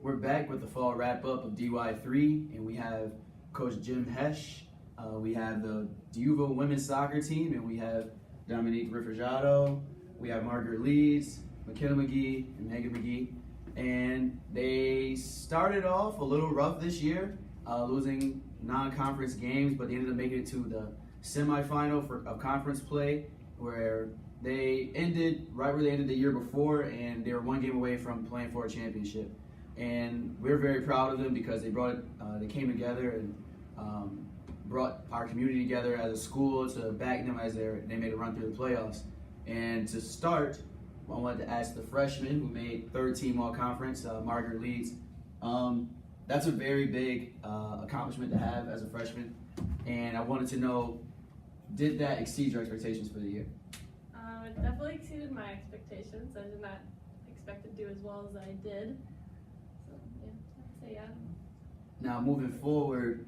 We're back with the fall wrap-up of DY3, and we have Coach Jim Hesh. We have the D'Uva women's soccer team, and we have Dominique Rifragiato. We have Margaret Leeds, McKenna McGee, and Megan McGee. And they started off a little rough this year, losing non-conference games, but they ended up making it to the semifinal of conference play, where they ended right where they ended the year before, and they were one game away from playing for a championship. And we're very proud of them because they came together and brought our community together as a school to back them as they made a run through the playoffs. And to start, I wanted to ask the freshman who made third team all conference, Margaret Leeds. That's a very big accomplishment to have as a freshman. And I wanted to know, did that exceed your expectations for the year? It definitely exceeded my expectations. I did not expect to do as well as I did. So, yeah, I'd say yeah. Now, moving forward,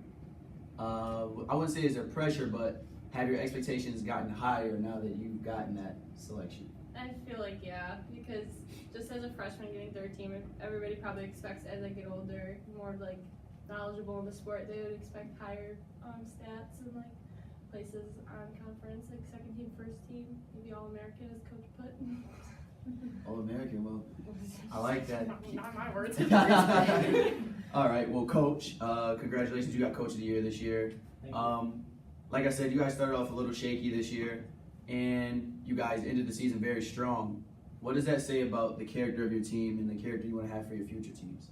I wouldn't say it's a pressure, but have your expectations gotten higher now that you've gotten that selection? I feel like yeah, because just as a freshman getting third team, everybody probably expects as I get older, more like knowledgeable in the sport, they would expect higher stats and like places on conference, like second team, first team, maybe All-American as Coach put. All-American, well, I like that. Not my words. All right, well, Coach, congratulations, you got Coach of the Year this year. Like I said, you guys started off a little shaky this year, and you guys ended the season very strong. What does that say about the character of your team and the character you want to have for your future teams?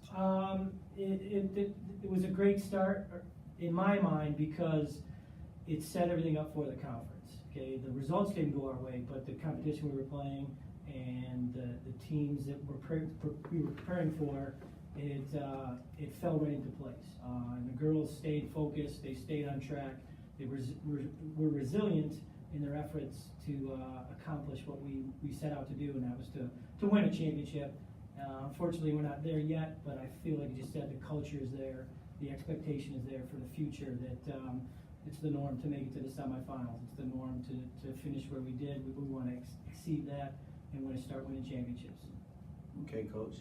It was a great start in my mind because it set everything up for the conference. Okay, the results didn't go our way, but the competition we were playing and the teams that we were preparing for, it fell right into place. And the girls stayed focused, they stayed on track, they were resilient in their efforts to accomplish what we set out to do, and that was to win a championship. Unfortunately, we're not there yet, but I feel like you just said the culture is there, the expectation is there for the future that it's the norm to make it to the semifinals. It's the norm to finish where we did. We want to exceed that and want to start winning championships. Okay, Coach.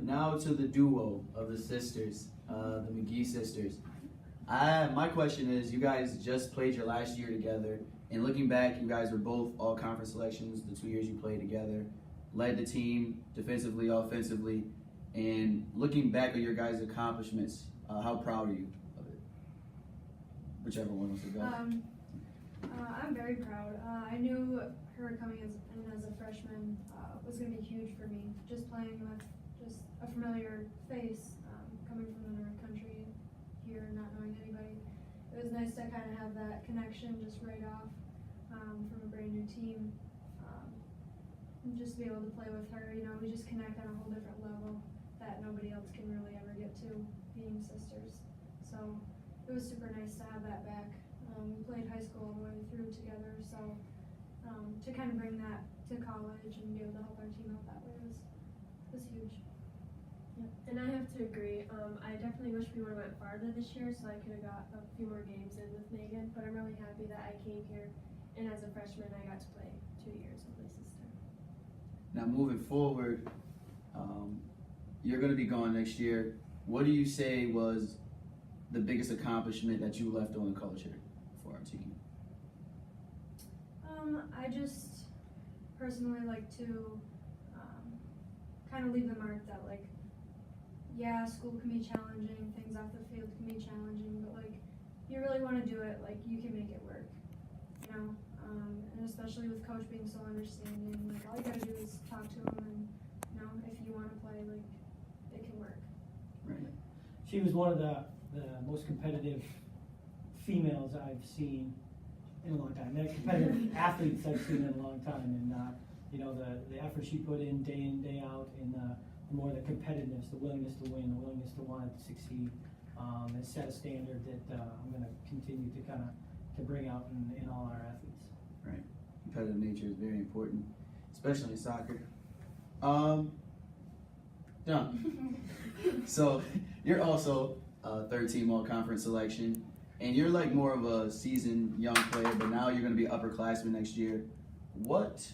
Now to the duo of the sisters, the McGee sisters. My question is, you guys just played your last year together, and looking back, you guys were both all-conference selections the 2 years you played together, led the team defensively, offensively, and looking back at your guys' accomplishments, how proud are you of it? Whichever one wants to go. I'm very proud. I knew her coming in as a freshman was going to be huge for me. Just playing with just a familiar face, coming from the North Country here, not knowing anybody. It was nice to kind of have that connection just right off from a brand new team. And just be able to play with her. You know, we just connect on a whole different level that nobody else can really ever get to, being sisters. So it was super nice to have that back. We played high school all the way through together, so to kind of bring that to college and be able to help our team out that way was huge. Yeah. And I have to agree. I definitely wish we would have went farther this year, so I could have got a few more games in with Megan. But I'm really happy that I came here, and as a freshman, I got to play 2 years with my sister. Now, moving forward, you're going to be gone next year. What do you say was the biggest accomplishment that you left on the culture for our team? I just personally like to kind of leave the mark that, like, yeah, school can be challenging, things off the field can be challenging, but like, if you really want to do it, like, you can make it work, you know? And especially with Coach being so understanding, like, all you gotta do is talk to him, and you know, if you want to play, like, it can work. Right. She was one of the most competitive females I've seen in a long time. Competitive athletes I've seen in a long time, and you know, the effort she put in, day out, and the more the competitiveness, the willingness to win, the willingness to want to succeed, has set a standard that I'm going to continue to kind of to bring out in all our athletes. Right. Competitive nature is very important, especially in soccer. Done. So you're also a third team all conference selection, and you're like more of a seasoned young player, but now you're going to be upperclassman next year. What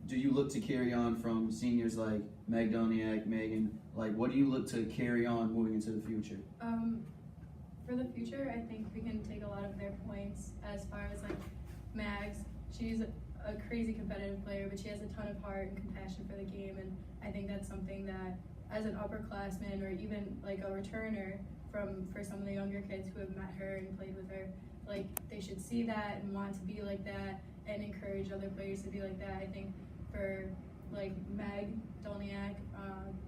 do you look to carry on from seniors like Meg Doniak, Megan, like what do you look to carry on moving into the future? For the future, I think we can take a lot of their points as far as like Mags. She's a crazy competitive player, but she has a ton of heart and compassion for the game, and I think that's something that as an upperclassman or even like a returner for some of the younger kids who have met her and played with her, like they should see that and want to be like that and encourage other players to be like that. I think for like Meg Dolniak,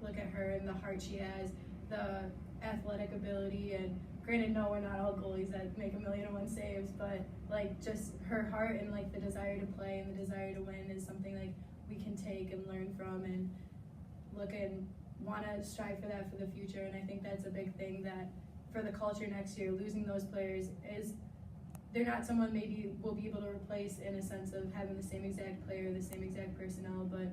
look at her and the heart she has, the athletic ability, and granted, no, we're not all goalies that make 1,000,001 saves, but like just her heart and like the desire to play and the desire to win is something like we can take and learn from and look and want to strive for that for the future. And I think that's a big thing that for the culture next year, losing those players is they're not someone maybe we'll be able to replace in a sense of having the same exact player, the same exact personnel, but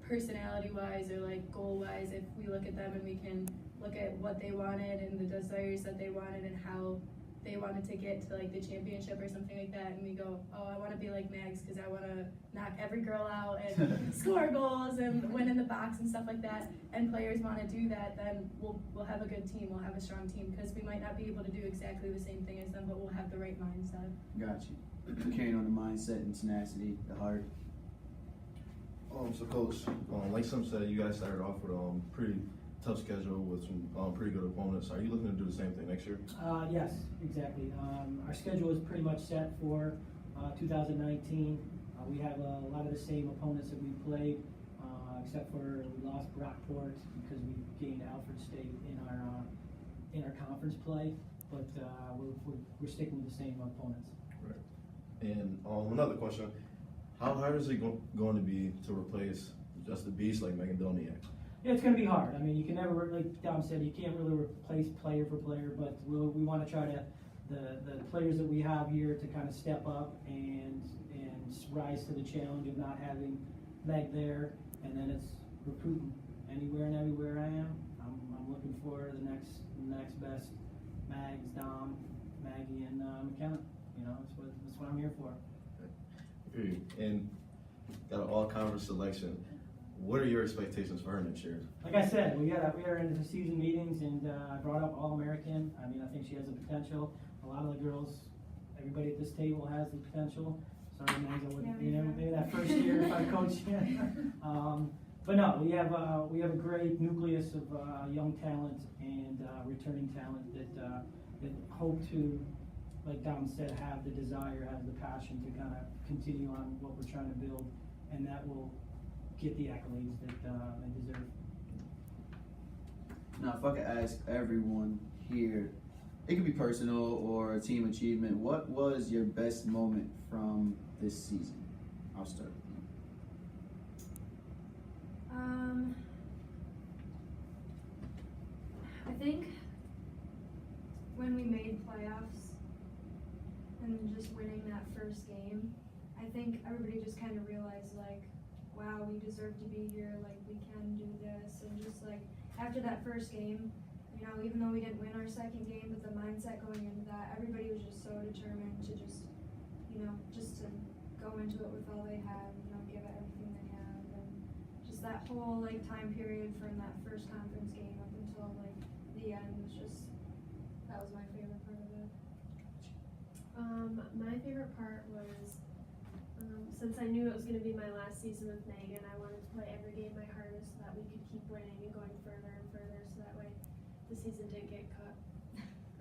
personality-wise or like goal-wise, if we look at them and we can look at what they wanted and the desires that they wanted and how they wanted to get to like the championship or something like that, and we go, oh, I want to be like Mags because I want to knock every girl out and score goals and win in the box and stuff like that, and players want to do that, then we'll have a good team, we'll have a strong team, because we might not be able to do exactly the same thing as them, but we'll have the right mindset. Got you. Carrying on the mindset and tenacity, the heart. So Coach, like some said, you guys started off with a pretty tough schedule with some pretty good opponents. Are you looking to do the same thing next year? Yes, exactly. Our schedule is pretty much set for 2019. We have a lot of the same opponents that we played, except for we lost Brockport because we gained Alfred State in our conference play. But we're sticking with the same opponents. Right. And another question: how hard is it going to be to replace just a beast like Megan Dolniak? Yeah, it's going to be hard. I mean, you can never, like Dom said, you can't really replace player for player, but we want to try to, the players that we have here to kind of step up and rise to the challenge of not having Meg there, and then it's recruiting anywhere and everywhere I am. I'm looking for the next best Mags, Dom, Maggie, and McKenna. You know, that's what I'm here for. And got an all-conference selection. What are your expectations for her next year? Like I said, we are in the season meetings, and I brought up All-American. I mean, I think she has the potential. A lot of the girls, everybody at this table has the potential. Sorry, Mags, I wouldn't, maybe that first year if I coached you. But no, we have a great nucleus of young talent and returning talent that hope to, like Dom said, have the desire, have the passion to kind of continue on what we're trying to build, and that will get the accolades that they deserve. Now, if I could ask everyone here, it could be personal or a team achievement. What was your best moment from this season? I'll start with you. I think when we made playoffs and just winning that first game, I think everybody just kind of realized like, wow, we deserve to be here, like we can do this, and just like after that first game, you know, even though we didn't win our second game, but the mindset going into that, everybody was just so determined to just to go into it with all they had, give it everything they had, and just that whole like time period from that first conference game up until like the end was just, that was my favorite part of it. My favorite part was, since I knew it was going to be my last season with Megan, I wanted to play every game my hardest so that we could keep winning and going further and further, so that way the season didn't get cut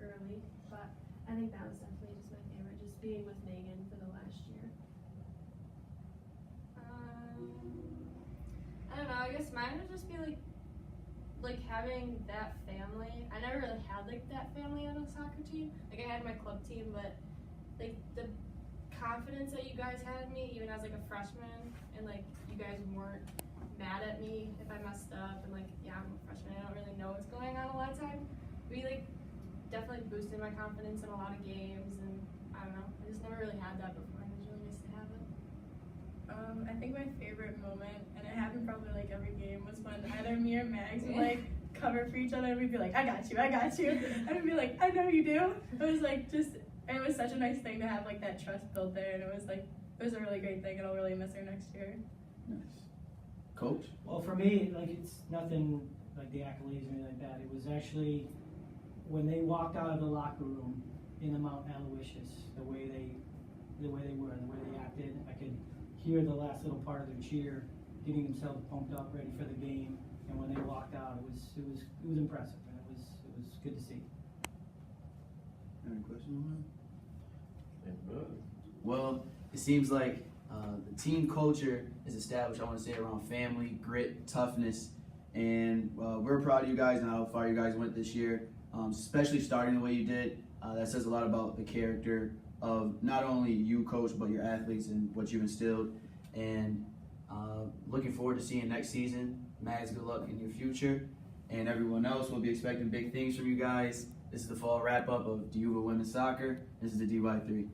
early. But I think that was definitely just my favorite, just being with Megan for the last year. I don't know, I guess mine would just be like having that family. I never really had like that family on a soccer team. Like I had my club team, but like the confidence that you guys had in me, even as like a freshman, and like you guys weren't mad at me if I messed up, and like, yeah, I'm a freshman, I don't really know what's going on a lot of time. We like definitely boosted my confidence in a lot of games, and I don't know, I just never really had that before, and it was really nice to have it. I think my favorite moment, and it happened probably like every game, was when either me or Mags would like cover for each other, and we'd be like, I got you, and we'd be like, I know you do. It was like it was such a nice thing to have like that trust built there, and it was a really great thing, and I'll really miss her next year. Nice. Coach? Well, for me, like, it's nothing like the accolades or anything like that. It was actually when they walked out of the locker room in the Mount Aloysius, the way they were, the way they acted. I could hear the last little part of their cheer, getting themselves pumped up, ready for the game. And when they walked out, it was impressive, and it was good to see. Any questions? Good. Well, it seems like the team culture is established, I want to say, around family, grit, toughness, and we're proud of you guys and how far you guys went this year, especially starting the way you did. That says a lot about the character of not only you, Coach, but your athletes and what you've instilled. And looking forward to seeing next season. Mags, good luck in your future. And everyone else will be expecting big things from you guys. This is the fall wrap-up of DUVA Women's Soccer. This is the DY3.